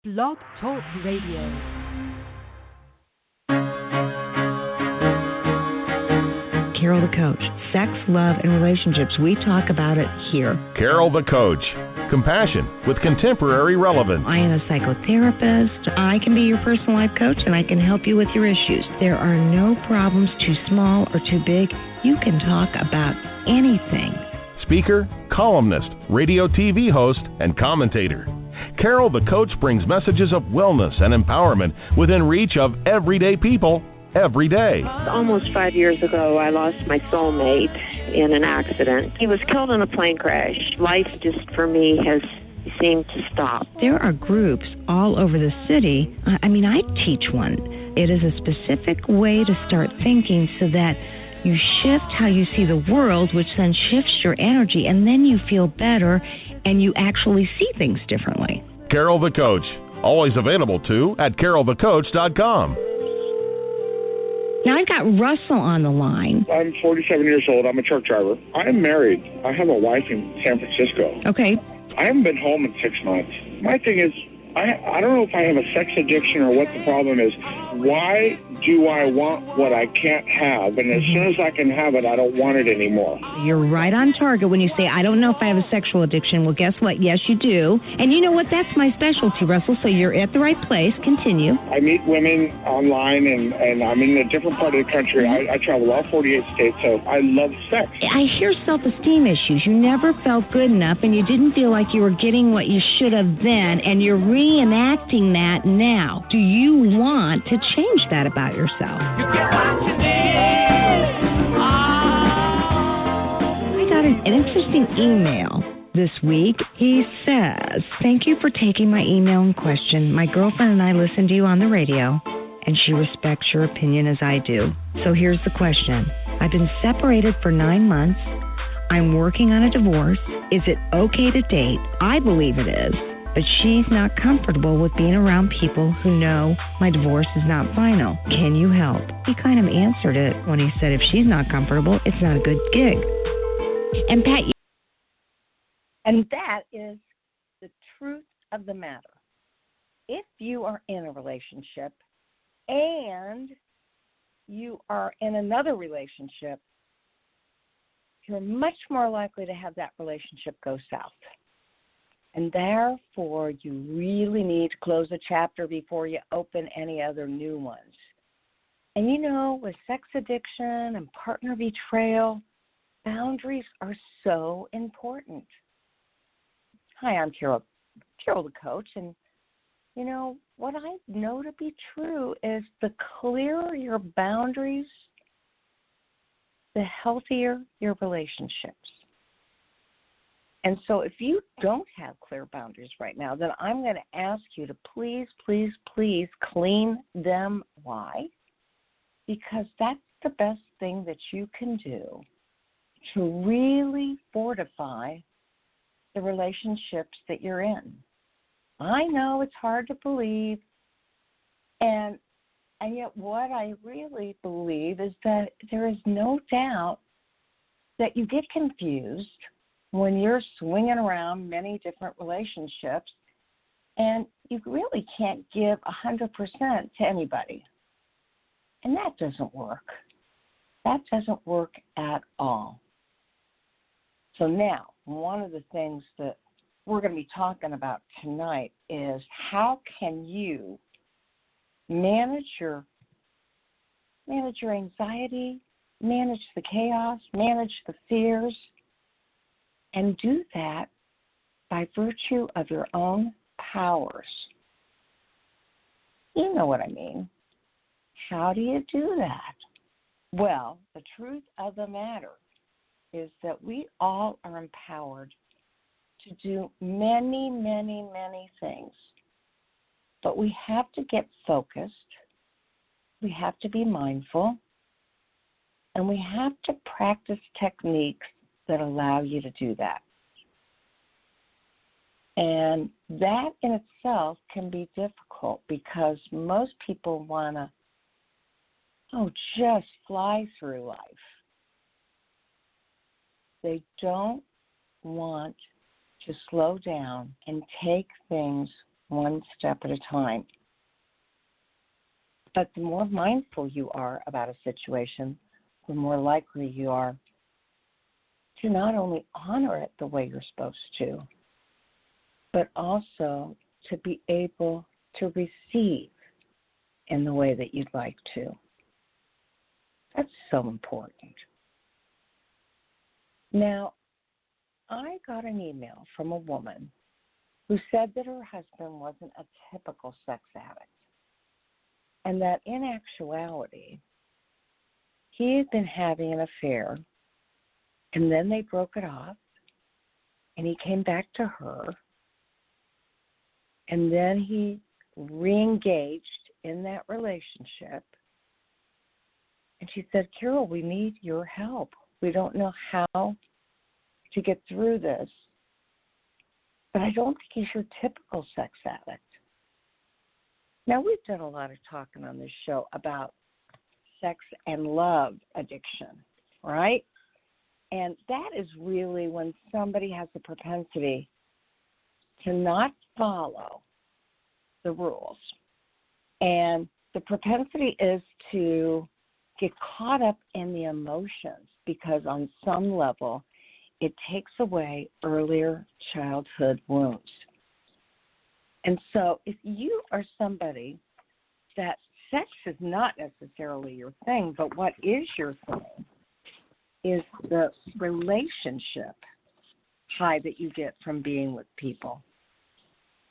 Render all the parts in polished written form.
Blog Talk Radio. Carol the Coach. Sex, love, and relationships. We talk about it here. Carol the Coach. Compassion with contemporary relevance. I am a psychotherapist. I can be your personal life coach, and I can help you with your issues. There are no problems too small or too big. You can talk about anything. Speaker, columnist, radio TV host, and commentator. Carol the Coach brings messages of wellness and empowerment within reach of everyday people every day. Almost 5 years ago, I lost my soulmate in an accident. He was killed in a plane crash. Life just, for me, has seemed to stop. There are groups all over the city. I teach one. It is a specific way to start thinking so that you shift how you see the world, which then shifts your energy, and then you feel better and you actually see things differently. Carol the Coach. Always available too at carolthecoach.com. Now I've got Russell on the line. I'm 47 years old. I'm a truck driver. I'm married. I have a wife in San Francisco. Okay. I haven't been home in 6 months. My thing is, I don't know if I have a sex addiction or what the problem is. Why do I want what I can't have? And as soon as I can have it, I don't want it anymore. You're right on target when you say, I don't know if I have a sexual addiction. Well, guess what? Yes, you do. And you know what? That's my specialty, Russell. So you're at the right place. Continue. I meet women online, and I'm in a different part of the country. I travel all 48 states, so I love sex. I hear self-esteem issues. You never felt good enough, and you didn't feel like you were getting what you should have then, and you're reenacting that now. Do you want to change that about yourself? I got an interesting email this week. He says, thank you for taking my email in question. My girlfriend and I listen to you on the radio, and she respects your opinion as I do. So here's the question. I've been separated for 9 months. I'm working on a divorce. Is it okay to date? I believe it is. But she's not comfortable with being around people who know my divorce is not final. Can you help? He kind of answered it when he said if she's not comfortable, it's not a good gig. And Pat, and that is the truth of the matter. If you are in a relationship and you are in another relationship, you're much more likely to have that relationship go south. And therefore, you really need to close a chapter before you open any other new ones. And with sex addiction and partner betrayal, boundaries are so important. Hi, I'm Carol the Coach, and what I know to be true is the clearer your boundaries, the healthier your relationships. And so if you don't have clear boundaries right now, then I'm going to ask you to please, please, please clean them. Why? Because that's the best thing that you can do to really fortify the relationships that you're in. I know it's hard to believe, and yet what I really believe is that there is no doubt that you get confused when you're swinging around many different relationships, and you really can't give 100% to anybody. And that doesn't work. That doesn't work at all. So now, one of the things that we're going to be talking about tonight is how can you manage your anxiety, manage the chaos, manage the fears, and do that by virtue of your own powers. You know what I mean. How do you do that? Well, the truth of the matter is that we all are empowered to do many, many, many things. But we have to get focused. We have to be mindful. And we have to practice techniques that allow you to do that. And that in itself can be difficult because most people want to, just fly through life. They don't want to slow down and take things one step at a time. But the more mindful you are about a situation, the more likely you are to not only honor it the way you're supposed to, but also to be able to receive in the way that you'd like to. That's so important. Now, I got an email from a woman who said that her husband wasn't a typical sex addict, and that in actuality, he had been having an affair, and then they broke it off, and he came back to her, and then he re-engaged in that relationship. And she said, Carol, we need your help. We don't know how to get through this, but I don't think he's your typical sex addict. Now, we've done a lot of talking on this show about sex and love addiction, right? And that is really when somebody has a propensity to not follow the rules. And the propensity is to get caught up in the emotions because on some level it takes away earlier childhood wounds. And so if you are somebody that sex is not necessarily your thing, but what is your thing is the relationship high that you get from being with people,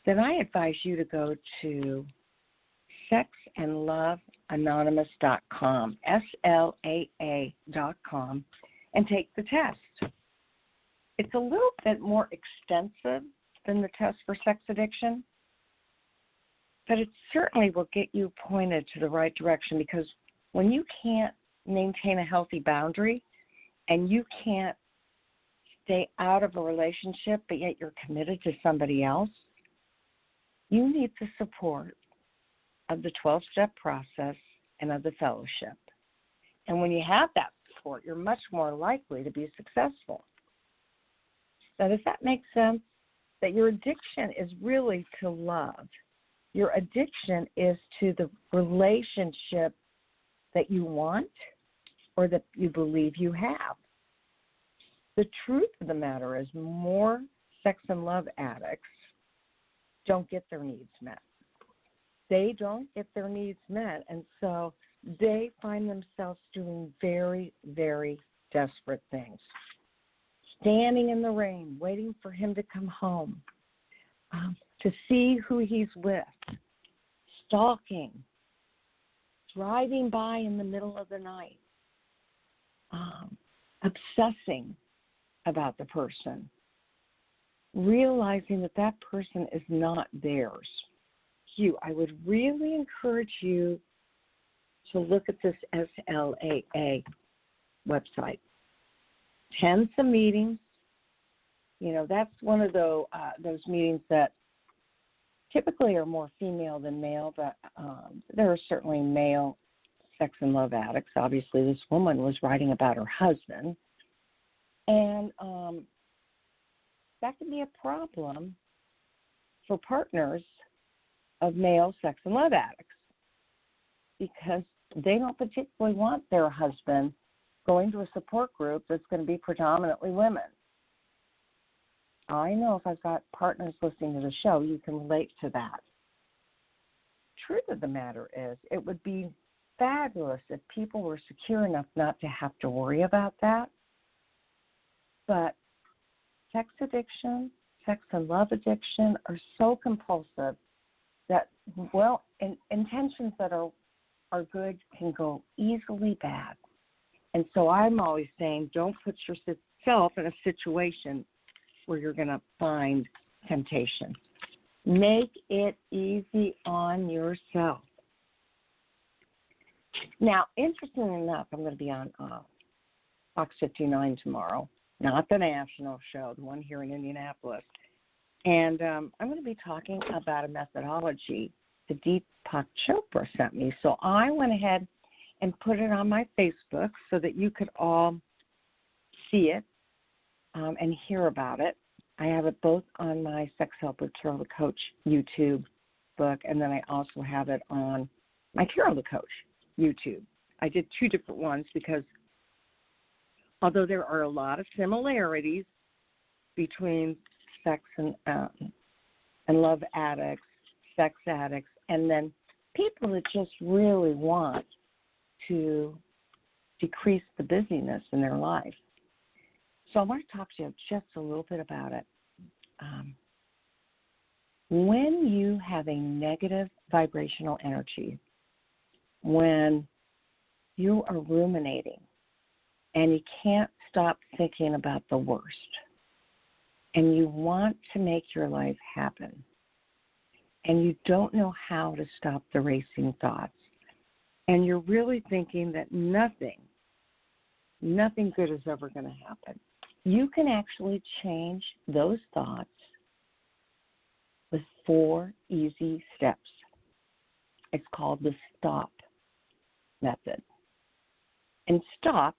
then I advise you to go to sexandloveanonymous.com, SLAA.com, and take the test. It's a little bit more extensive than the test for sex addiction, but it certainly will get you pointed to the right direction, because when you can't maintain a healthy boundary and you can't stay out of a relationship but yet you're committed to somebody else, you need the support of the 12-step process and of the fellowship. And when you have that support, you're much more likely to be successful. Now, does that make sense? That your addiction is really to love. Your addiction is to the relationship that you want or that you believe you have. The truth of the matter is more sex and love addicts don't get their needs met. They don't get their needs met, and so they find themselves doing very, very desperate things. Standing in the rain, waiting for him to come home, to see who he's with, stalking, driving by in the middle of the night, obsessing about the person, realizing that that person is not theirs. I would really encourage you to look at this SLAA website. Attend some meetings. You know, that's one of those meetings that typically are more female than male, but there are certainly male sex and love addicts. Obviously, this woman was writing about her husband, and that can be a problem for partners of male sex and love addicts, because they don't particularly want their husband going to a support group that's going to be predominantly women. I know if I've got partners listening to the show, you can relate to that. Truth of the matter is, it would be fabulous if people were secure enough not to have to worry about that. But sex addiction, sex and love addiction are so compulsive that, well, intentions that are good can go easily bad. And so I'm always saying, don't put yourself in a situation where you're going to find temptation. Make it easy on yourself. Now, interestingly enough, I'm going to be on Fox 59 tomorrow, not the national show, the one here in Indianapolis. And I'm going to be talking about a methodology that Deepak Chopra sent me. So I went ahead and put it on my Facebook so that you could all see it and hear about it. I have it both on my Sex Helper Carol the Coach YouTube book, and then I also have it on my Carol the Coach YouTube. I did two different ones because although there are a lot of similarities between sex and love addicts, sex addicts, and then people that just really want to decrease the busyness in their life. So I want to talk to you just a little bit about it. When you have a negative vibrational energy, when you are ruminating and you can't stop thinking about the worst, and you want to make your life happen, and you don't know how to stop the racing thoughts, and you're really thinking that nothing good is ever going to happen, you can actually change those thoughts with 4 easy steps. It's called the STOP method. And STOP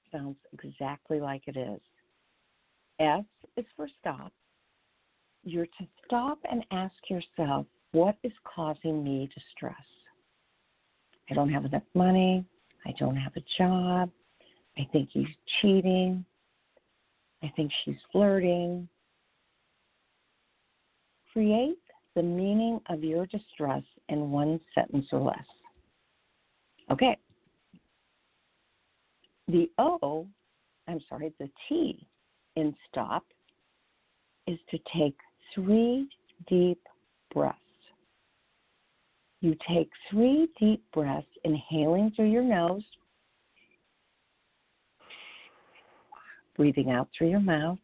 sounds exactly like it is. S is for stop. You're to stop and ask yourself, what is causing me distress? I don't have enough money. I don't have a job. I think he's cheating. I think she's flirting. Create the meaning of your distress in 1 sentence or less. Okay. The T in STOP is to take 3 deep breaths. You take 3 deep breaths, inhaling through your nose, breathing out through your mouth,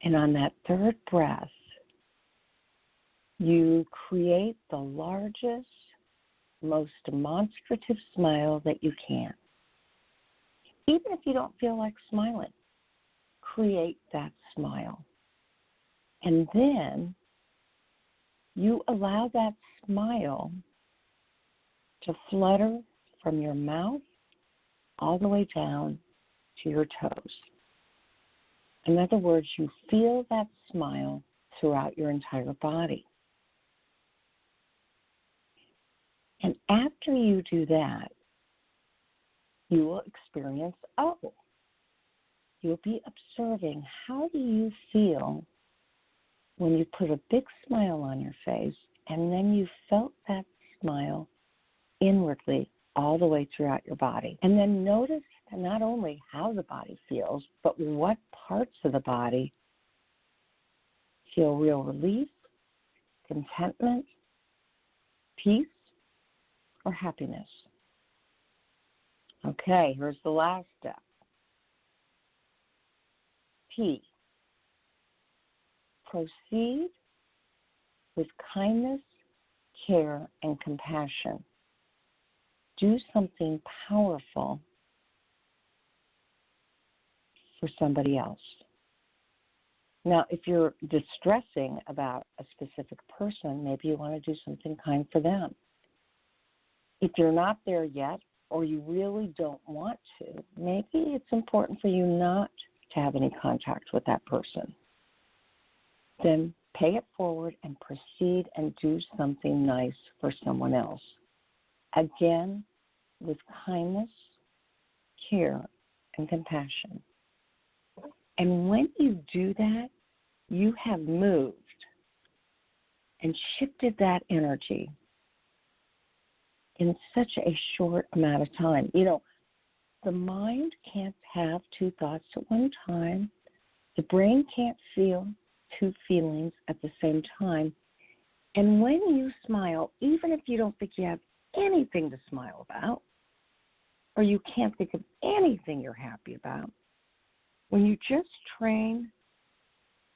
and on that 3rd breath, you create the largest, most demonstrative smile that you can. Even if you don't feel like smiling, create that smile. And then you allow that smile to flutter from your mouth all the way down to your toes. In other words, you feel that smile throughout your entire body. And after you do that, you will experience You'll be observing, how do you feel when you put a big smile on your face and then you felt that smile inwardly all the way throughout your body. And then notice not only how the body feels, but what parts of the body feel real relief, contentment, peace, or happiness. Okay, here's the last step. P. Proceed with kindness, care, and compassion. Do something powerful for somebody else. Now, if you're distressing about a specific person, maybe you want to do something kind for them. If you're not there yet, or you really don't want to, maybe it's important for you not to have any contact with that person. Then pay it forward and proceed and do something nice for someone else. Again, with kindness, care, and compassion. And when you do that, you have moved and shifted that energy in such a short amount of time. You know, the mind can't have 2 thoughts at one time. The brain can't feel 2 feelings at the same time. And when you smile, even if you don't think you have anything to smile about, or you can't think of anything you're happy about, when you just train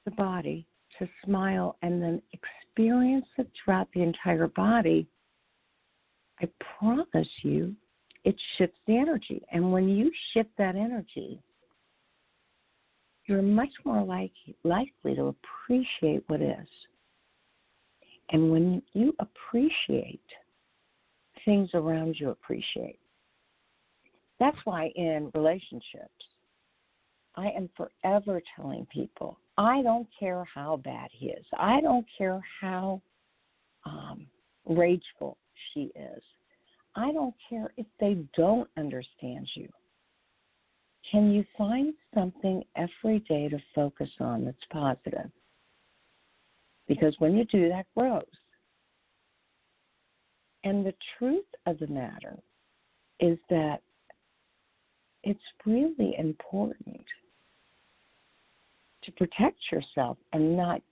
the body to smile and then experience it throughout the entire body, I promise you, it shifts the energy. And when you shift that energy, you're much more likely to appreciate what is. And when you appreciate, things around you appreciate. That's why in relationships, I am forever telling people, I don't care how bad he is. I don't care how rageful she is. I don't care if they don't understand you. Can you find something every day to focus on that's positive? Because when you do, that grows. And the truth of the matter is that it's really important to protect yourself and not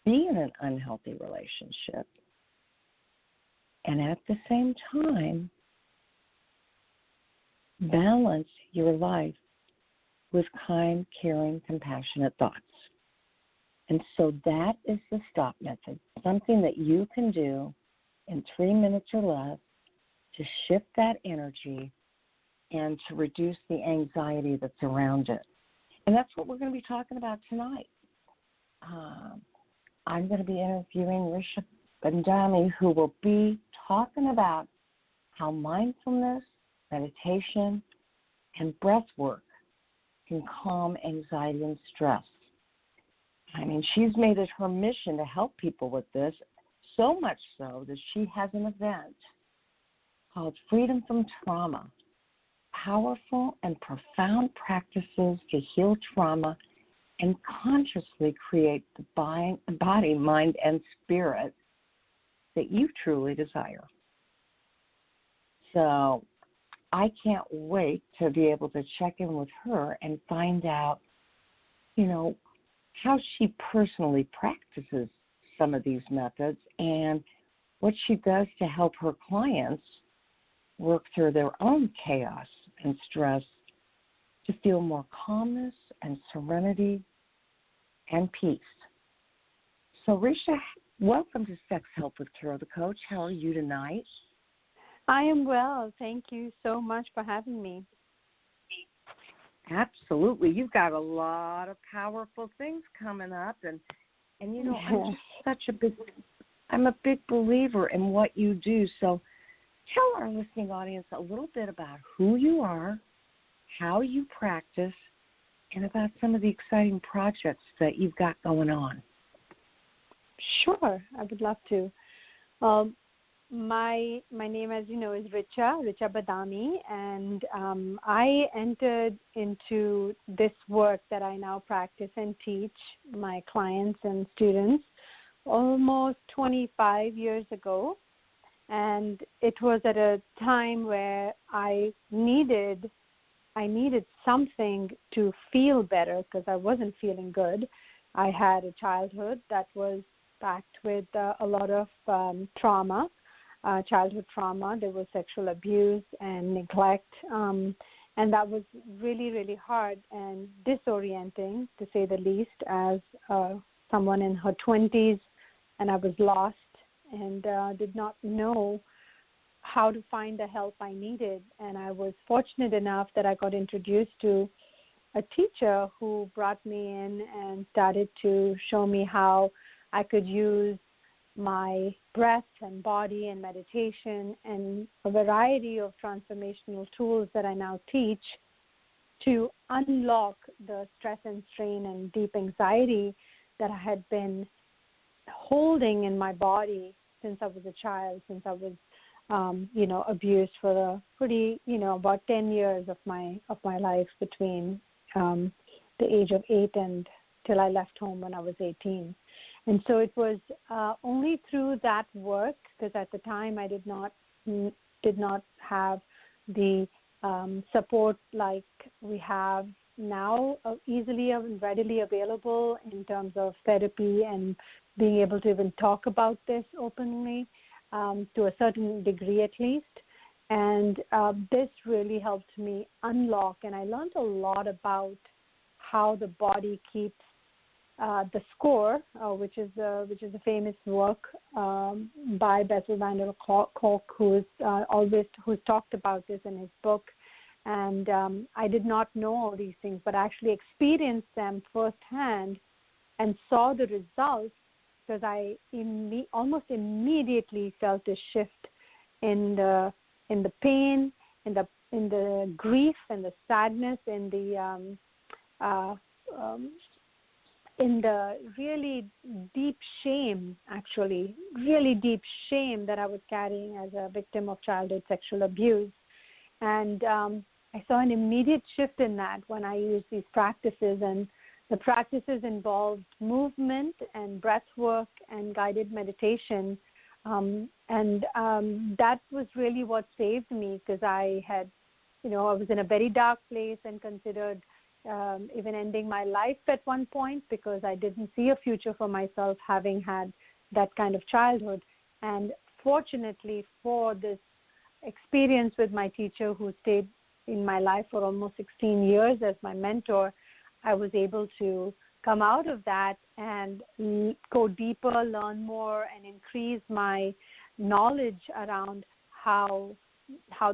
be in an unhealthy relationship. And at the same time, balance your life with kind, caring, compassionate thoughts. And so that is the stop method, something that you can do in 3 minutes or less to shift that energy and to reduce the anxiety that's around it. And that's what we're going to be talking about tonight. I'm going to be interviewing Rich Badami, who will be talking about how mindfulness, meditation, and breath work can calm anxiety and stress. I mean, she's made it her mission to help people with this, so much so that she has an event called Freedom from Trauma, Powerful and Profound Practices to Heal Trauma and Consciously Create the Body, Mind, and Spirit that you truly desire. So I can't wait to be able to check in with her and find out, how she personally practices some of these methods and what she does to help her clients work through their own chaos and stress to feel more calmness and serenity and peace. So, Risha, welcome to Sex Help with Carol the Coach. How are you tonight? I am well. Thank you so much for having me. Absolutely. You've got a lot of powerful things coming up, and I'm a big believer in what you do. So tell our listening audience a little bit about who you are, how you practice, and about some of the exciting projects that you've got going on. Sure, I would love to. My name, as you know, is Richa Badami, and I entered into this work that I now practice and teach my clients and students almost 25 years ago. And it was at a time where I needed something to feel better because I wasn't feeling good. I had a childhood that was packed with a lot of trauma. Childhood trauma. There was sexual abuse and neglect, and that was really, really hard and disorienting, to say the least, as someone in her 20s, and I was lost and did not know how to find the help I needed. And I was fortunate enough that I got introduced to a teacher who brought me in and started to show me how I could use my breath and body and meditation and a variety of transformational tools that I now teach to unlock the stress and strain and deep anxiety that I had been holding in my body since I was a child, since I was, abused for a pretty, about 10 years of my life between the age of 8 and till I left home when I was 18. And so it was only through that work, because at the time I did not have the support like we have now, easily and readily available in terms of therapy and being able to even talk about this openly to a certain degree at least. And this really helped me unlock, and I learned a lot about how the body keeps the score, which is a famous work by Bessel van der Kolk, who's talked about this in his book. And I did not know all these things, but actually experienced them firsthand and saw the results, because I almost immediately felt a shift in the pain, in the grief, and the sadness, in the in the really deep shame, actually, really deep shame that I was carrying as a victim of childhood sexual abuse. And I saw an immediate shift in that when I used these practices. And the practices involved movement and breath work and guided meditation. That was really what saved me, because I had, I was in a very dark place and considered even ending my life at one point, because I didn't see a future for myself having had that kind of childhood. And fortunately for this experience with my teacher, who stayed in my life for almost 16 years as my mentor, I was able to come out of that and go deeper, learn more, and increase my knowledge around how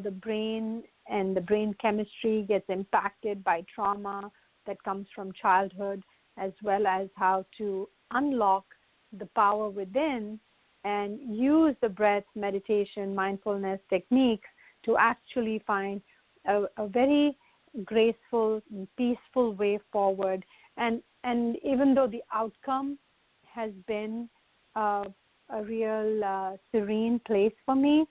the brain and the brain chemistry gets impacted by trauma that comes from childhood, as well as how to unlock the power within and use the breath, meditation, mindfulness techniques to actually find a very graceful, peaceful way forward. And even though the outcome has been a real serene place for me,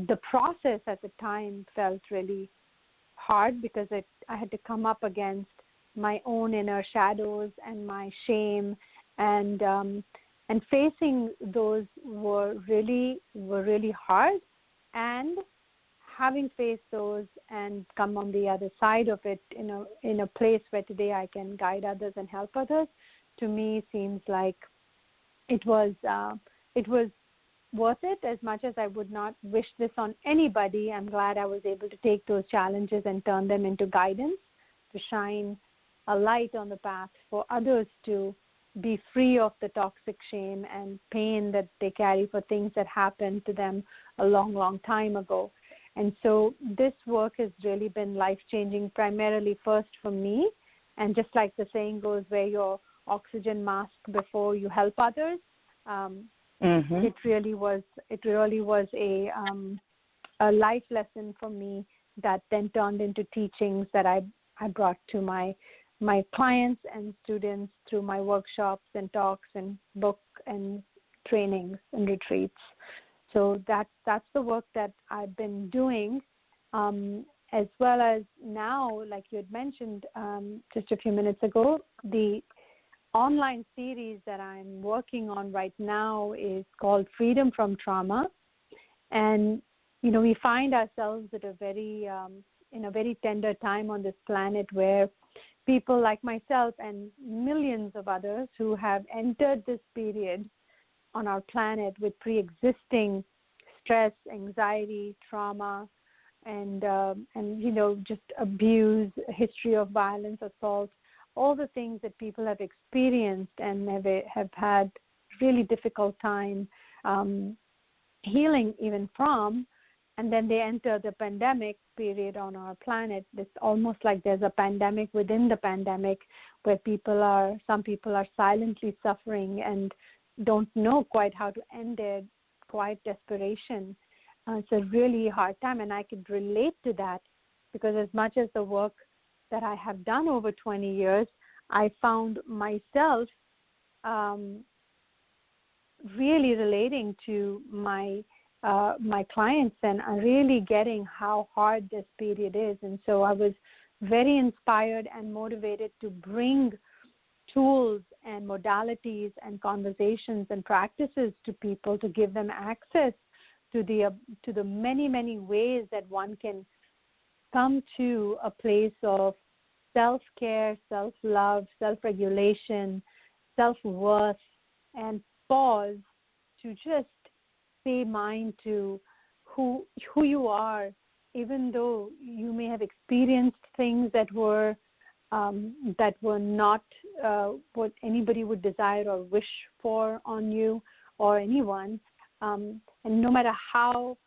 the process at the time felt really hard, because I had to come up against my own inner shadows and my shame, and facing those were really hard. And having faced those and come on the other side of it in a place where today I can guide others and help others, to me seems like it was worth it. As much as I would not wish this on anybody, I'm glad I was able to take those challenges and turn them into guidance, to shine a light on the path for others to be free of the toxic shame and pain that they carry for things that happened to them a long, long time ago. And so this work has really been life-changing, primarily first for me. And just like the saying goes, wear your oxygen mask before you help others. It really was a life lesson for me that then turned into teachings that I brought to my clients and students through my workshops and talks and book and trainings and retreats. So that's the work that I've been doing, as well as now, like you had mentioned just a few minutes ago, the online series that I'm working on right now is called Freedom from Trauma. And, we find ourselves at a very tender time on this planet, where people like myself and millions of others who have entered this period on our planet with pre-existing stress, anxiety, trauma, and just abuse, history of violence, assault, all the things that people have experienced and have had really difficult time healing even from. And then they enter the pandemic period on our planet. It's almost like there's a pandemic within the pandemic, where some people are silently suffering and don't know quite how to end their quiet desperation. It's a really hard time, and I could relate to that, because as much as the work that I have done over 20 years, I found myself really relating to my clients and really getting how hard this period is. And so I was very inspired and motivated to bring tools and modalities and conversations and practices to people, to give them access to the many, many ways that one can come to a place of self-care, self-love, self-regulation, self-worth, and pause to just pay mind to who you are, even though you may have experienced things that were not what anybody would desire or wish for on you or anyone. And no matter how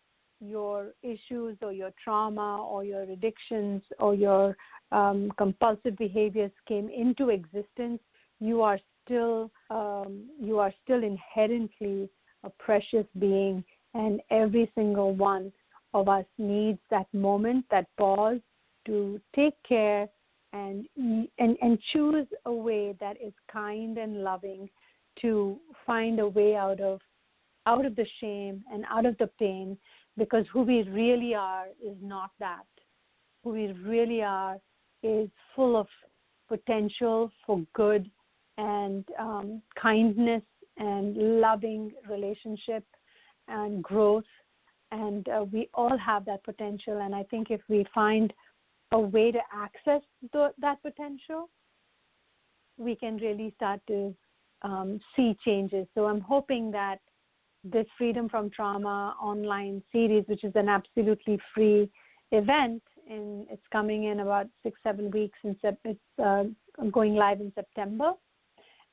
your issues or your trauma or your addictions or your compulsive behaviors came into existence, you are still inherently a precious being, and every single one of us needs that moment, that pause, to take care and choose a way that is kind and loving to find a way out of the shame and out of the pain, because who we really are is not that. Who we really are is full of potential for good and kindness and loving relationship and growth. And we all have that potential. And I think if we find a way to access that potential, we can really start to see changes. So I'm hoping that this Freedom from Trauma online series, which is an absolutely free event, and it's coming in about 6-7 weeks, and it's going live in September,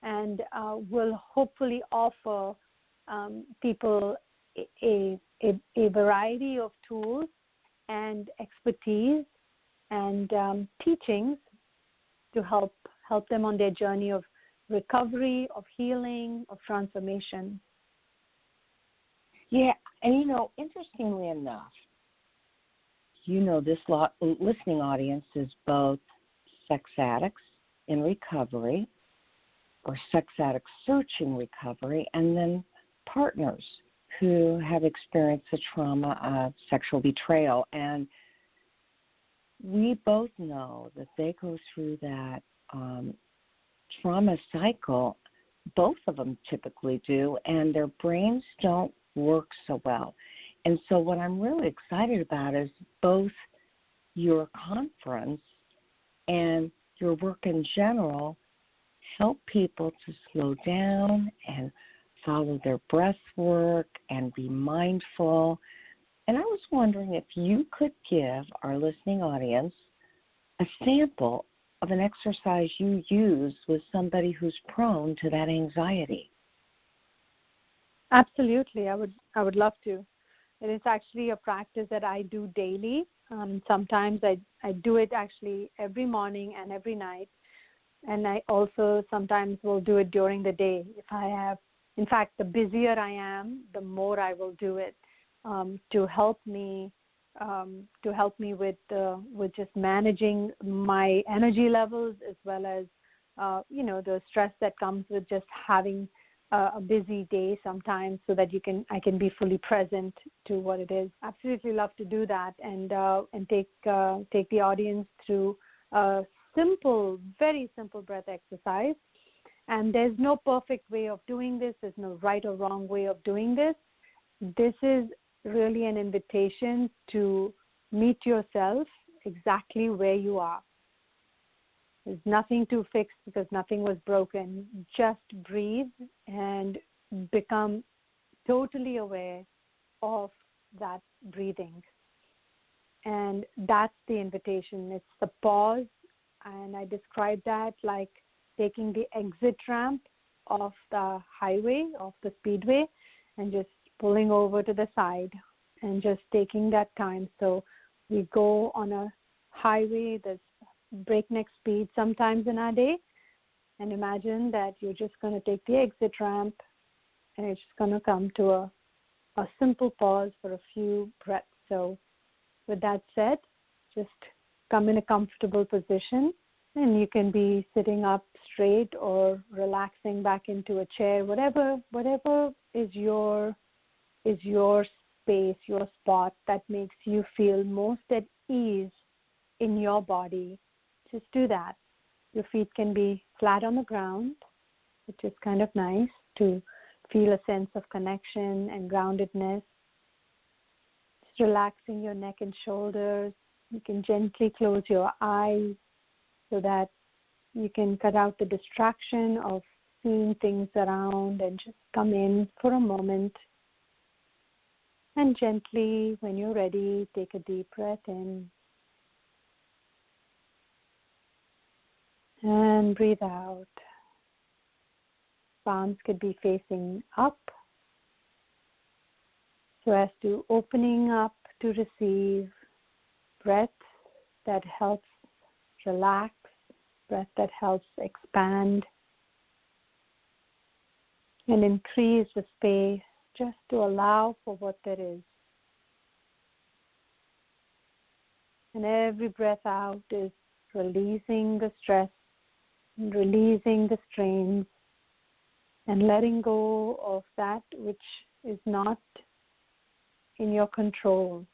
and will hopefully offer people a variety of tools and expertise and teachings to help them on their journey of recovery, of healing, of transformation. Yeah, and interestingly enough, this listening audience is both sex addicts in recovery or sex addicts searching recovery, and then partners who have experienced the trauma of sexual betrayal. And we both know that they go through that trauma cycle. Both of them typically do, and their brains don't work so well. And so what I'm really excited about is both your conference and your work in general help people to slow down and follow their breath work and be mindful. And I was wondering if you could give our listening audience a sample of an exercise you use with somebody who's prone to that anxiety. Absolutely, I would love to. It is actually a practice that I do daily. Sometimes I do it actually every morning and every night, and I also sometimes will do it during the day. If I have, in fact, the busier I am, the more I will do it to help me with just managing my energy levels, as well as the stress that comes with just having a busy day sometimes, so that I can be fully present to what it is. Absolutely love to do that and take the audience through a very simple breath exercise. And there's no perfect way of doing this. There's no right or wrong way of doing this. This is really an invitation to meet yourself exactly where you are. There's nothing to fix because nothing was broken. Just breathe and become totally aware of that breathing. And that's the invitation. It's the pause. And I describe that like taking the exit ramp off the highway, off the speedway, and just pulling over to the side and just taking that time. So we go on a highway that's breakneck speed sometimes in our day, and imagine that you're just going to take the exit ramp and it's just going to come to a simple pause for a few breaths. So with that said, just come in a comfortable position, and you can be sitting up straight or relaxing back into a chair, whatever is your space, your spot that makes you feel most at ease in your body. Just do that. Your feet can be flat on the ground, which is kind of nice to feel a sense of connection and groundedness. Just relaxing your neck and shoulders. You can gently close your eyes so that you can cut out the distraction of seeing things around and just come in for a moment. And gently, when you're ready, take a deep breath in. And breathe out. Palms could be facing up, so as to opening up to receive breath that helps relax, breath that helps expand and increase the space, just to allow for what there is. And every breath out is releasing the stress, releasing the strains, and letting go of that which is not in your control.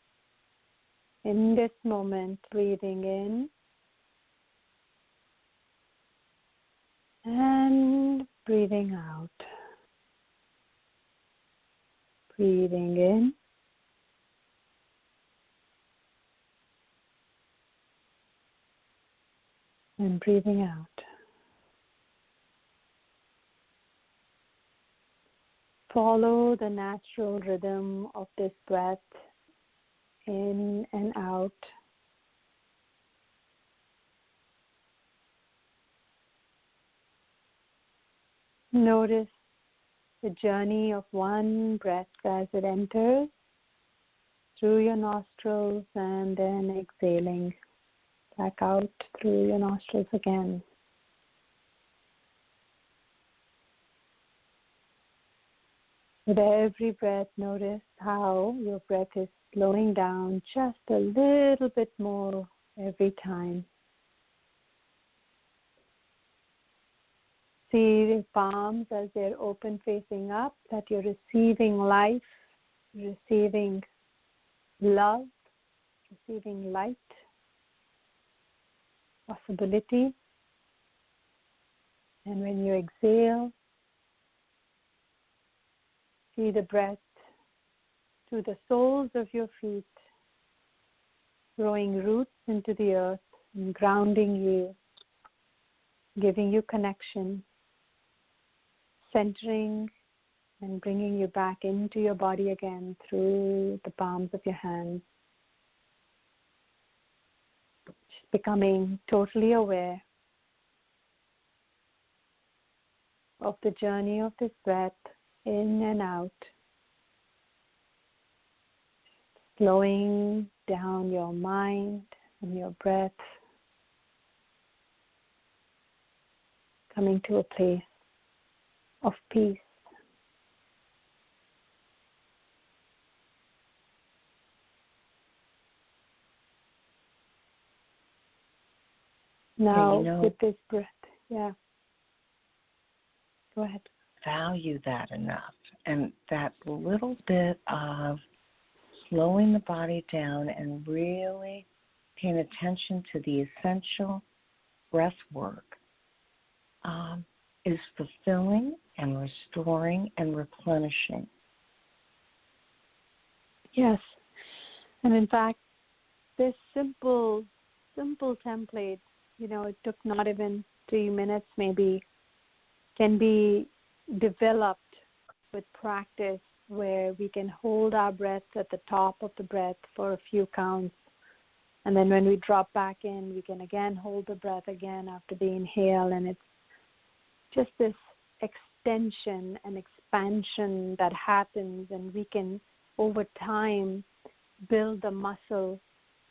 In this moment, breathing in and breathing out. Breathing in and breathing out. Follow the natural rhythm of this breath in and out. Notice the journey of one breath as it enters through your nostrils and then exhaling back out through your nostrils again. With every breath, notice how your breath is slowing down just a little bit more every time. See the palms as they're open facing up, that you're receiving life, receiving love, receiving light, possibility. And when you exhale, see the breath to the soles of your feet, growing roots into the earth and grounding you, giving you connection, centering and bringing you back into your body again through the palms of your hands. Just becoming totally aware of the journey of this breath in and out. Slowing down your mind and your breath, coming to a place of peace. Now, with this breath, go ahead. Value that enough, and that little bit of slowing the body down and really paying attention to the essential breath work is fulfilling and restoring and replenishing. Yes, and in fact, this simple template, it took not even 3 minutes maybe, can be developed with practice, where we can hold our breath at the top of the breath for a few counts. And then when we drop back in, we can again hold the breath again after the inhale. And it's just this extension and expansion that happens, and we can, over time, build the muscle.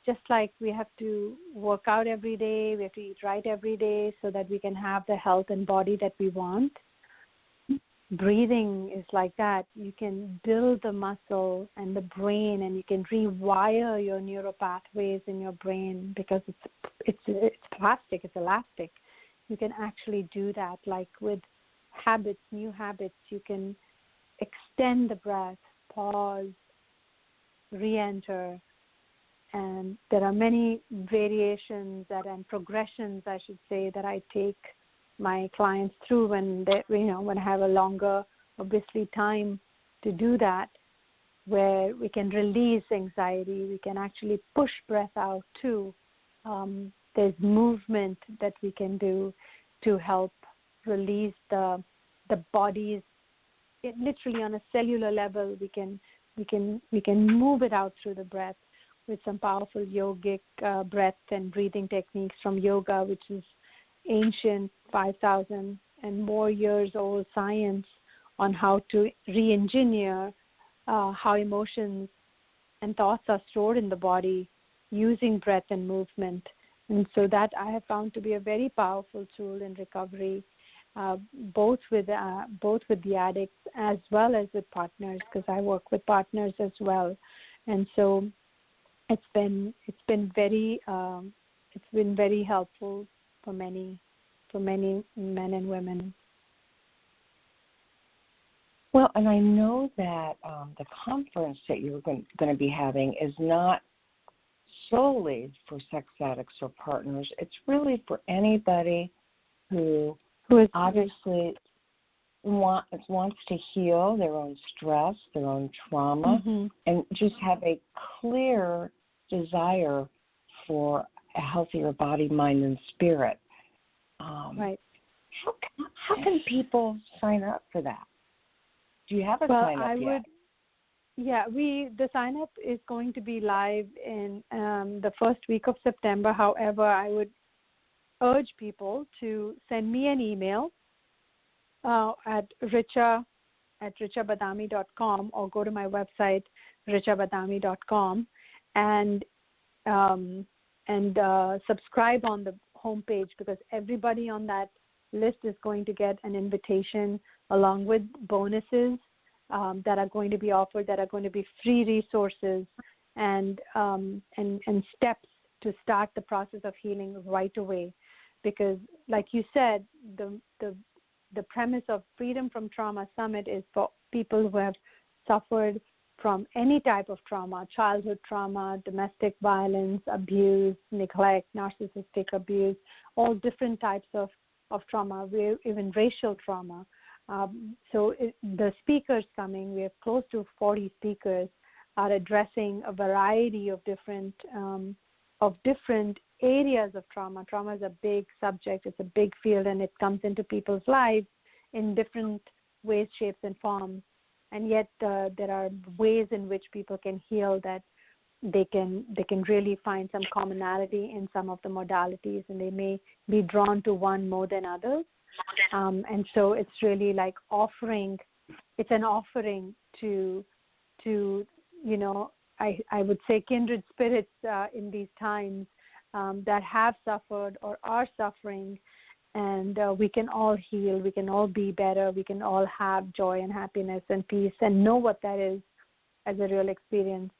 Just like we have to work out every day, we have to eat right every day so that we can have the health and body that we want. Breathing is like that. You can build the muscle and the brain, and you can rewire your neural pathways in your brain, because it's plastic, it's elastic. You can actually do that. Like with habits, new habits, you can extend the breath, pause, re-enter, and there are many variations and progressions, I should say, that I take my clients through when I have a longer, obviously, time to do that, where we can release anxiety, we can actually push breath out too. There's movement that we can do to help release the body's. Literally on a cellular level, we can move it out through the breath with some powerful yogic breath and breathing techniques from yoga, which is ancient, 5,000 and more years old science on how to re-engineer how emotions and thoughts are stored in the body using breath and movement. And so that I have found to be a very powerful tool in recovery, both with the addicts as well as with partners, because I work with partners as well. And so it's been very been very helpful for many men and women. Well, and I know that the conference that you're going to be having is not solely for sex addicts or partners. It's really for anybody who is obviously wants to heal their own stress, their own trauma, and just have a clear desire for a healthier body, mind, and spirit. Right. How can people sign up for that? Do you have a sign up yet? The sign up is going to be live in the first week of September. However, I would urge people to send me an email at richabadami.com or go to my website richabadami.com and subscribe on the homepage, because everybody on that list is going to get an invitation along with bonuses that are going to be offered, that are going to be free resources and steps to start the process of healing right away. Because, like you said, the premise of Freedom from Trauma Summit is for people who have suffered from any type of trauma: childhood trauma, domestic violence, abuse, neglect, narcissistic abuse, all different types of trauma, even racial trauma. The speakers coming, we have close to 40 speakers, are addressing a variety of different areas of trauma. Trauma is a big subject, it's a big field, and it comes into people's lives in different ways, shapes, and forms. And yet there are ways in which people can heal, that they can really find some commonality in some of the modalities, and they may be drawn to one more than others. And so it's really like it's an offering to I would say kindred spirits in these times that have suffered or are suffering, and we can all heal, we can all be better, we can all have joy and happiness and peace and know what that is as a real experience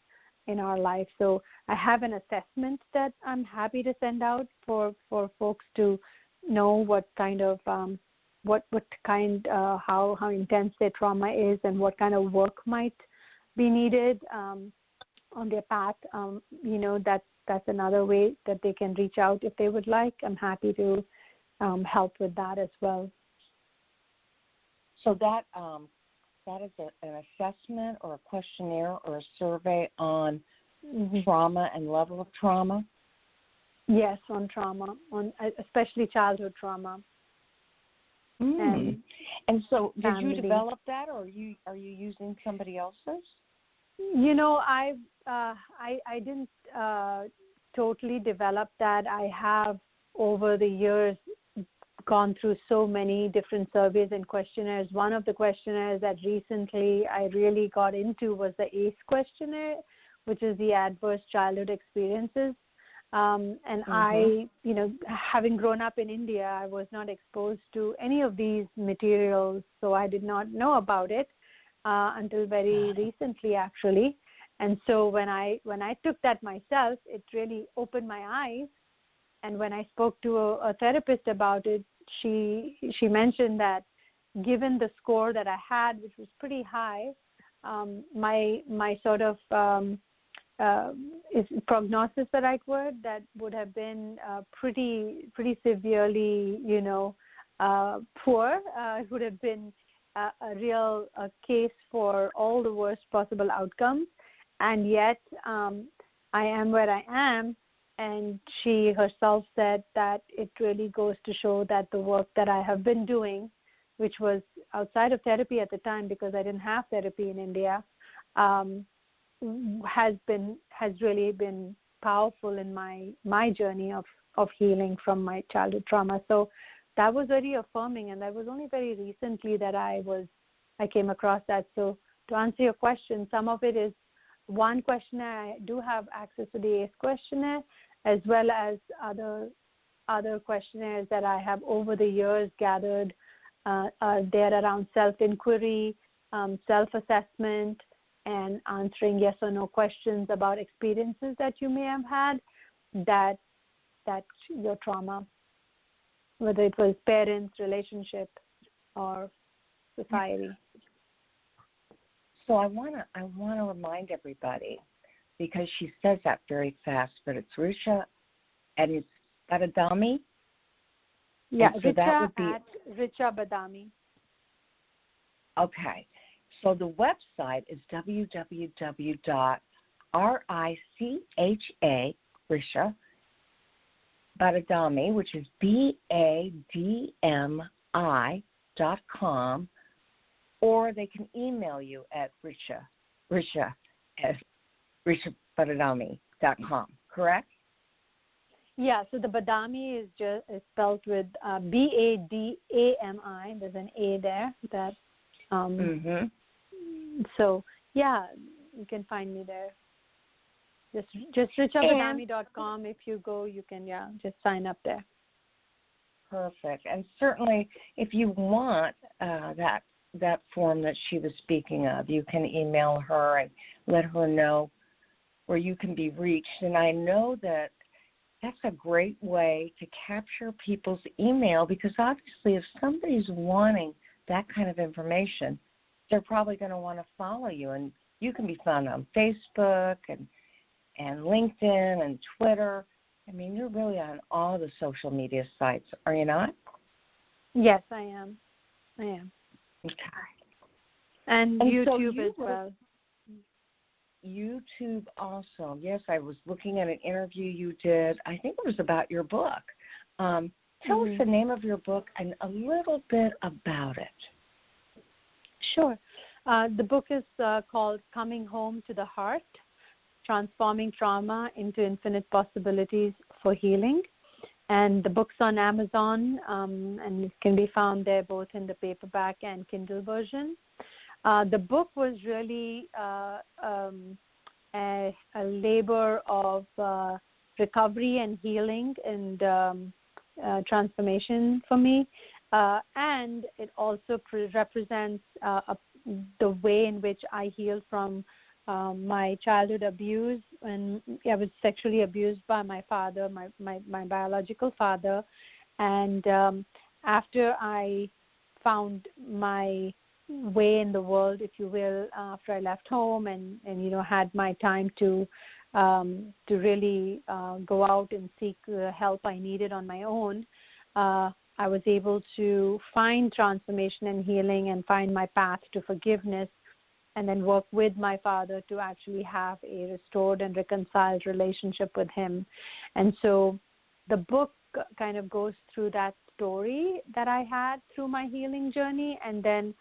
in our life. So I have an assessment that I'm happy to send out for folks to know what kind of how intense their trauma is and what kind of work might be needed on their path. That's another way that they can reach out if they would like. I'm happy to help with that as well. So that is an assessment or a questionnaire or a survey on trauma and level of trauma? Yes, on trauma, on especially childhood trauma. And so, did you develop that, or are you using somebody else's? I didn't totally develop that. I have over the years gone through so many different surveys and questionnaires. One of the questionnaires that recently I really got into was the ACE questionnaire, which is the Adverse Childhood Experiences. I, having grown up in India, I was not exposed to any of these materials, so I did not know about it until very recently, actually. And so when I took that myself, it really opened my eyes. And when I spoke to a therapist about it, she mentioned that given the score that I had, which was pretty high, my sort of is prognosis the right word? That would have been pretty severely, poor. It would have been a real case for all the worst possible outcomes. And yet I am where I am. And she herself said that it really goes to show that the work that I have been doing, which was outside of therapy at the time because I didn't have therapy in India, has really been powerful in my journey of healing from my childhood trauma. So that was very affirming, and that was only very recently that I came across that. So to answer your question, some of it is one questionnaire. I do have access to the ACE questionnaire, as well as other questionnaires that I have over the years gathered. They're around self-inquiry, self-assessment, and answering yes or no questions about experiences that you may have had that your trauma, whether it was parents, relationship, or society. So I wanna remind everybody, because she says that very fast, but it's Risha, and it's Badami. Yeah, so Richa that would be at Richa Badami. Okay. So the website is www.richa, Risha Badami, which is BADMI.com, or they can email you at Risha at rishabadami.com, correct? Yeah, so the Badami is spelled with Badami. There's an A there. So yeah, you can find me there. Just richabadami.com. If you go, you can just sign up there. Perfect. And certainly, if you want that form that she was speaking of, you can email her and let her know where you can be reached. And I know that that's a great way to capture people's email, because obviously if somebody's wanting that kind of information, they're probably going to want to follow you. And you can be found on Facebook and LinkedIn and Twitter. I mean, you're really on all the social media sites, are you not? Yes, I am. Okay. And YouTube as well. YouTube also. Yes, I was looking at an interview you did. I think it was about your book. Tell us the name of your book and a little bit about it. Sure. The book is called Coming Home to the Heart, Transforming Trauma into Infinite Possibilities for Healing. And the book's on Amazon, and it can be found there both in the paperback and Kindle version. The book was really a labor of recovery and healing and transformation for me. And it also represents the way in which I healed from my childhood abuse, when I was sexually abused by my father, my biological father. And after I found my way in the world, if you will, after I left home and had my time to really go out and seek the help I needed on my own, I was able to find transformation and healing and find my path to forgiveness, and then work with my father to actually have a restored and reconciled relationship with him. And so the book kind of goes through that story that I had through my healing journey, and then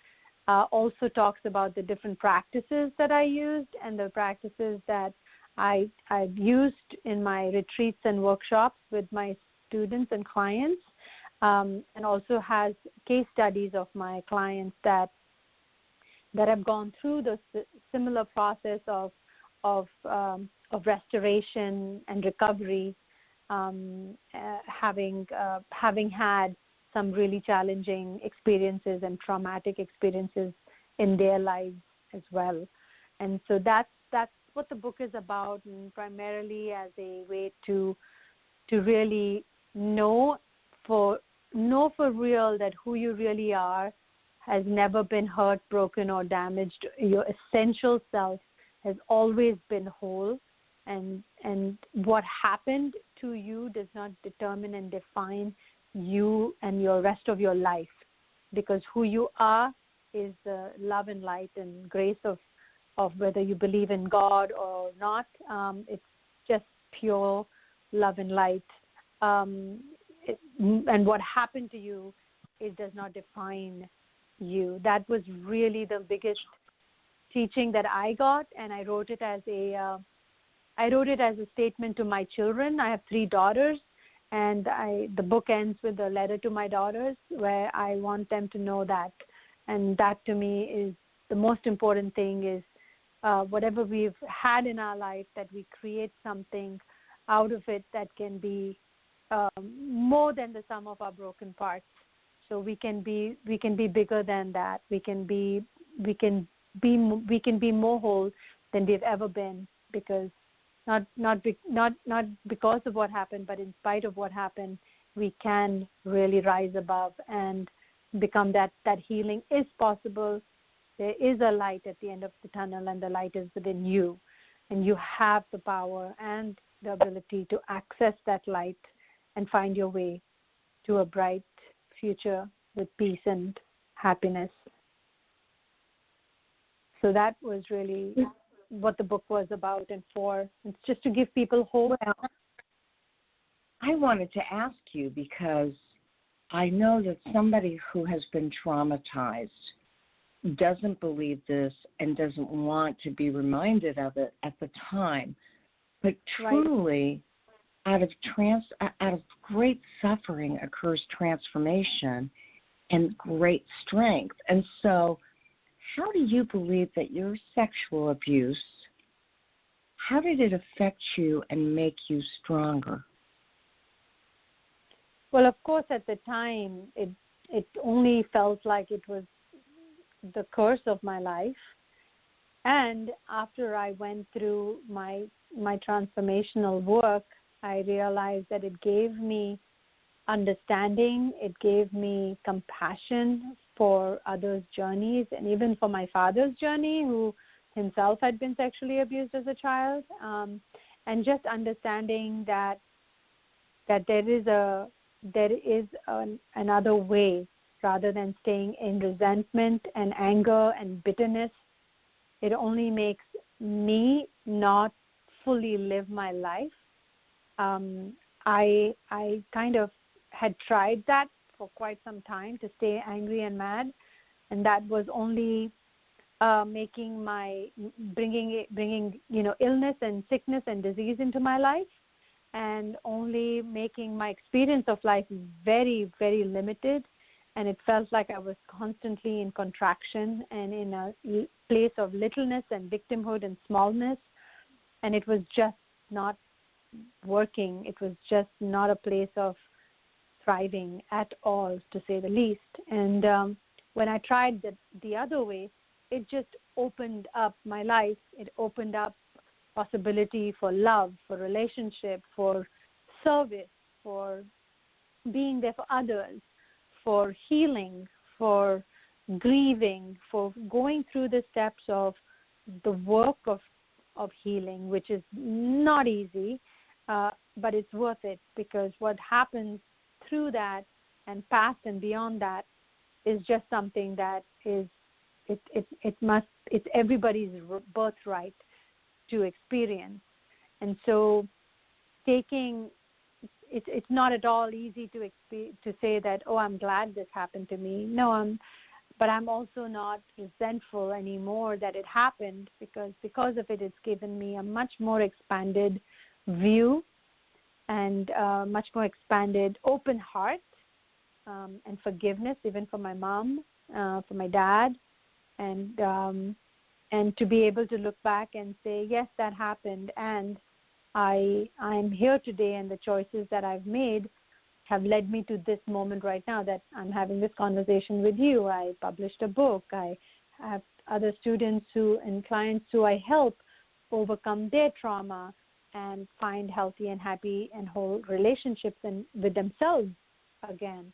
also talks about the different practices that I used and the practices that I've used in my retreats and workshops with my students and clients, and also has case studies of my clients that have gone through the similar process of restoration and recovery, having had some really challenging experiences and traumatic experiences in their lives as well. And so that's what the book is about, and primarily as a way to really know for real that who you really are has never been hurt, broken, or damaged. Your essential self has always been whole, and what happened to you does not determine and define you and your rest of your life, because who you are is the love and light and grace of whether you believe in God or not. It's just pure love and light. And what happened to you, it does not define you. That was really the biggest teaching that I got, and I wrote it as a statement to my children. I have 3 daughters, and the book ends with a letter to my daughters where I want them to know that. And that to me is the most important thing, is whatever we've had in our life, that we create something out of it that can be more than the sum of our broken parts. So we can be bigger than that. We can be more whole than we've ever been, because not because of what happened, but in spite of what happened, we can really rise above and become that healing is possible. There is a light at the end of the tunnel, and the light is within you, and you have the power and the ability to access that light and find your way to a bright future with peace and happiness. So that was really what the book was about and for. It's just to give people hope. Well, I wanted to ask you because I know that somebody who has been traumatized doesn't believe this and doesn't want to be reminded of it at the time. But truly, out of great suffering occurs transformation and great strength. And so how do you believe that your sexual abuse, how did it affect you and make you stronger? Well, of course, at the time, it only felt like it was the curse of my life. And after I went through my transformational work, I realized that it gave me understanding, it gave me compassion for others' journeys, and even for my father's journey, who himself had been sexually abused as a child, and just understanding that there is another way, rather than staying in resentment and anger and bitterness. It only makes me not fully live my life. I kind of had tried that for quite some time, to stay angry and mad, and that was only bringing illness and sickness and disease into my life, and only making my experience of life very, very limited. And it felt like I was constantly in contraction and in a place of littleness and victimhood and smallness, and it was just not working. It was just not a place of thriving at all, to say the least. And when I tried the other way, it just opened up my life. It opened up possibility for love, for relationship, for service, for being there for others, for healing, for grieving, for going through the steps of the work of healing, which is not easy, but it's worth it, because what happens through that and past and beyond that is just something that is it's everybody's birthright to experience. And so it's not at all easy to say that, oh, I'm glad this happened to me. No, but I'm also not resentful anymore that it happened, because of it, it's given me a much more expanded view and much more expanded open heart and forgiveness, even for my mom, for my dad, and to be able to look back and say, yes, that happened, and I'm here today, and the choices that I've made have led me to this moment right now that I'm having this conversation with you. I published a book. I have other students and clients who I help overcome their trauma and find healthy and happy and whole relationships and with themselves again.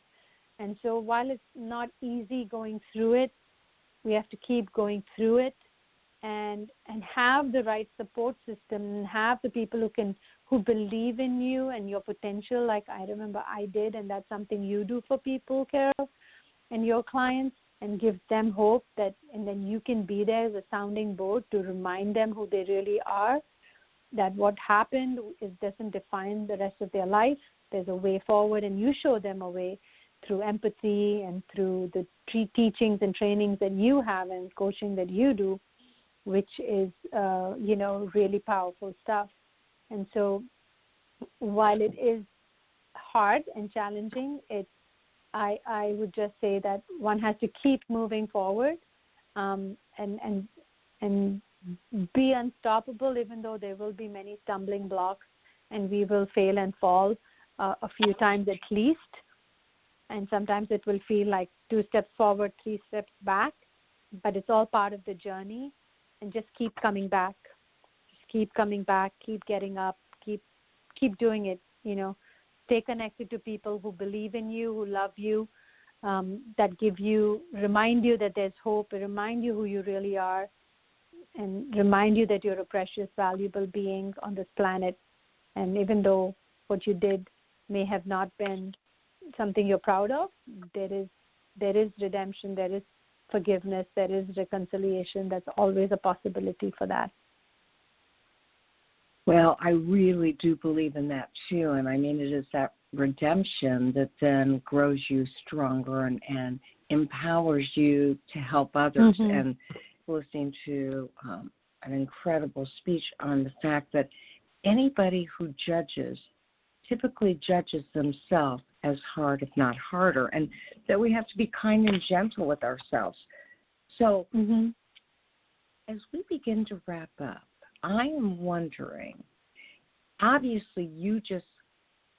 And so while it's not easy going through it, we have to keep going through it and have the right support system, and have the people who believe in you and your potential, like I remember I did, and that's something you do for people, Carol, and your clients, and give them hope and then you can be there as a sounding board to remind them who they really are, that what happened doesn't define the rest of their life. There's a way forward, and you show them a way through empathy and through the teachings and trainings that you have and coaching that you do, which is, really powerful stuff. And so while it is hard and challenging, I would just say that one has to keep moving forward and be unstoppable, even though there will be many stumbling blocks and we will fail and fall a few times at least. And sometimes it will feel like 2 steps forward, 3 steps back, but it's all part of the journey. And just keep coming back. Just keep coming back, keep getting up, keep doing it. Stay connected to people who believe in you, who love you, that remind you that there's hope, remind you who you really are, and remind you that you're a precious, valuable being on this planet. And even though what you did may have not been something you're proud of, there is redemption, there is forgiveness, there is reconciliation. That's always a possibility for that. Well, I really do believe in that too. And I mean, it is that redemption that then grows you stronger and empowers you to help others. Mm-hmm. And listening to an incredible speech on the fact that anybody who judges typically judges themselves as hard, if not harder, and that we have to be kind and gentle with ourselves. So as we begin to wrap up, I am wondering, obviously you just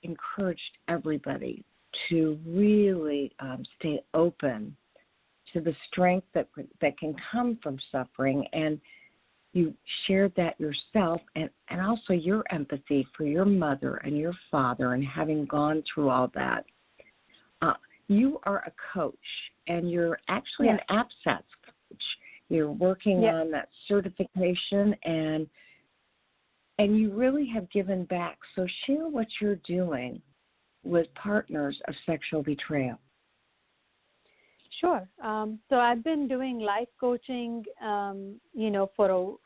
encouraged everybody to really stay open to the strength that can come from suffering, and you shared that yourself and also your empathy for your mother and your father and having gone through all that. You are a coach, and you're actually an APSATS coach. You're working on that certification, and you really have given back. So share what you're doing with partners of sexual betrayal. Sure. So I've been doing life coaching,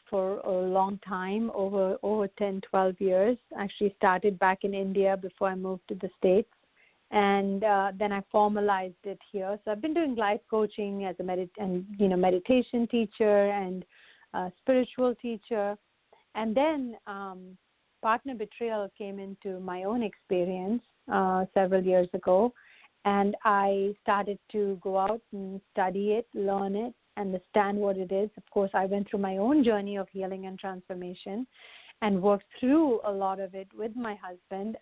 for a long time, over 10, 12 years. Actually started back in India before I moved to the States. And then I formalized it here. So I've been doing life coaching as a meditation teacher and spiritual teacher. And then partner betrayal came into my own experience several years ago. And I started to go out and study it, learn it, understand what it is. Of course, I went through my own journey of healing and transformation and worked through a lot of it with my husband,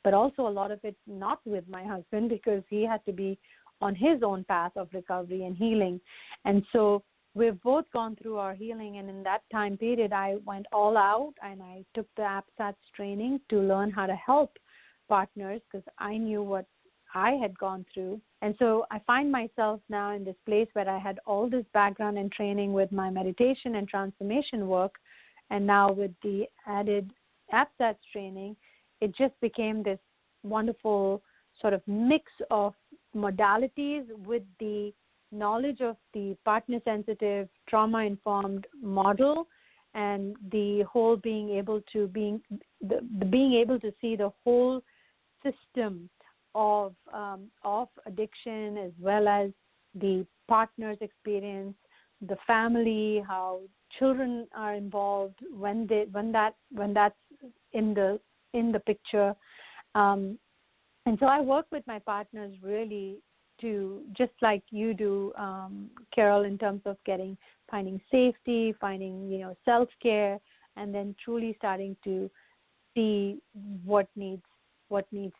but also a lot of it not with my husband, because he had to be on his own path of recovery and healing. And so we've both gone through our healing. And in that time period, I went all out and I took the APSATS training to learn how to help partners, because I knew what I had gone through. And so I find myself now in this place where I had all this background and training with my meditation and transformation work. And now with the added APSATS training, it just became this wonderful sort of mix of modalities with the knowledge of the partner-sensitive, trauma-informed model, and the whole being able to see the whole system of addiction, as well as the partner's experience, the family, how children are involved when that's in the picture, and so I work with my partners really to, just like you do, Carol, in terms of finding safety, finding self-care, and then truly starting to see what needs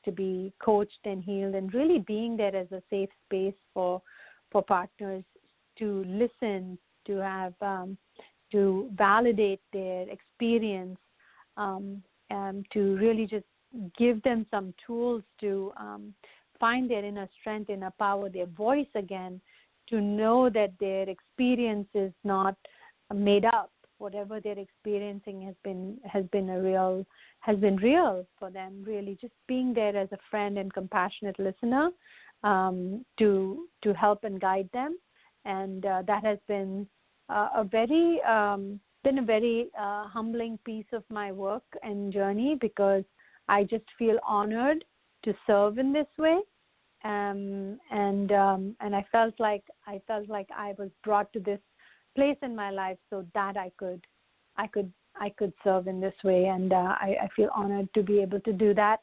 to be coached and healed, and really being there as a safe space for partners to listen, to have to validate their experience, and to really just give them some tools to find their inner strength, inner power, their voice again, to know that their experience is not made up. Whatever they're experiencing has been real for them. Really, just being there as a friend and compassionate listener to help and guide them, and that has been a very humbling piece of my work and journey, because I just feel honored to serve in this way, and I felt like I was brought to this place in my life so that I could serve in this way, and I feel honored to be able to do that,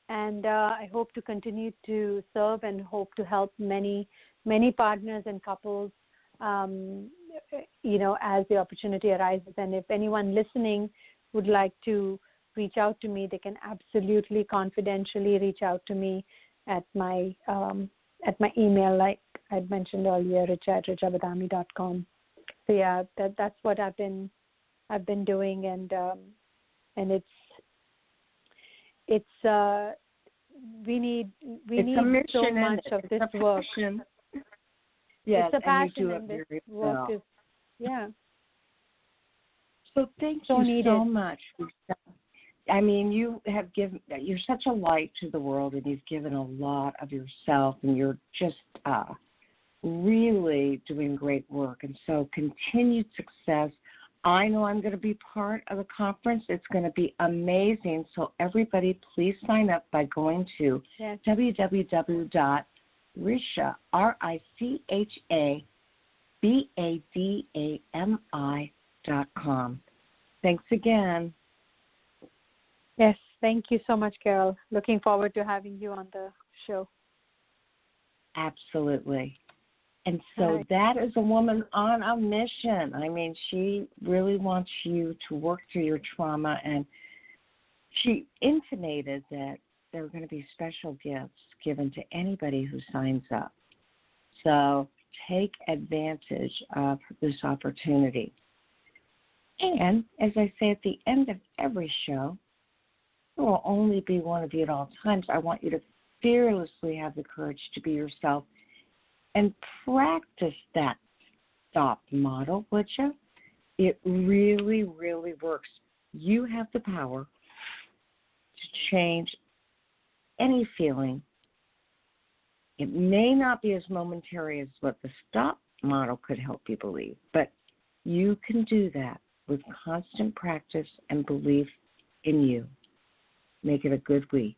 and I hope to continue to serve and hope to help many partners and couples, as the opportunity arises. And if anyone listening would like to reach out to me, they can absolutely confidentially reach out to me at my email, like I'd mentioned earlier, rich@richabadami.com. So yeah, that's what I've been I've been doing, and it's we need so much of this work. Yes, it's a passion, and you do and it this very work well. is, yeah. So thank So you needed. so much. I mean, you're such a light to the world, and you've given a lot of yourself, and you're just really doing great work. And so continued success. I know I'm going to be part of the conference. It's going to be amazing. So everybody, please sign up by going to www.richa, RICHABADAMI.com. Thanks again. Yes, thank you so much, Carol. Looking forward to having you on the show. Absolutely. And so Right. that is a woman on a mission. I mean, she really wants you to work through your trauma, and she intimated that there are going to be special gifts given to anybody who signs up. So take advantage of this opportunity. And as I say at the end of every show, there will only be one of you at all times. I want you to fearlessly have the courage to be yourself and practice that stop model, would you? It really, really works. You have the power to change any feeling. It may not be as momentary as what the stop model could help you believe, but you can do that with constant practice and belief in you. Make it a good week.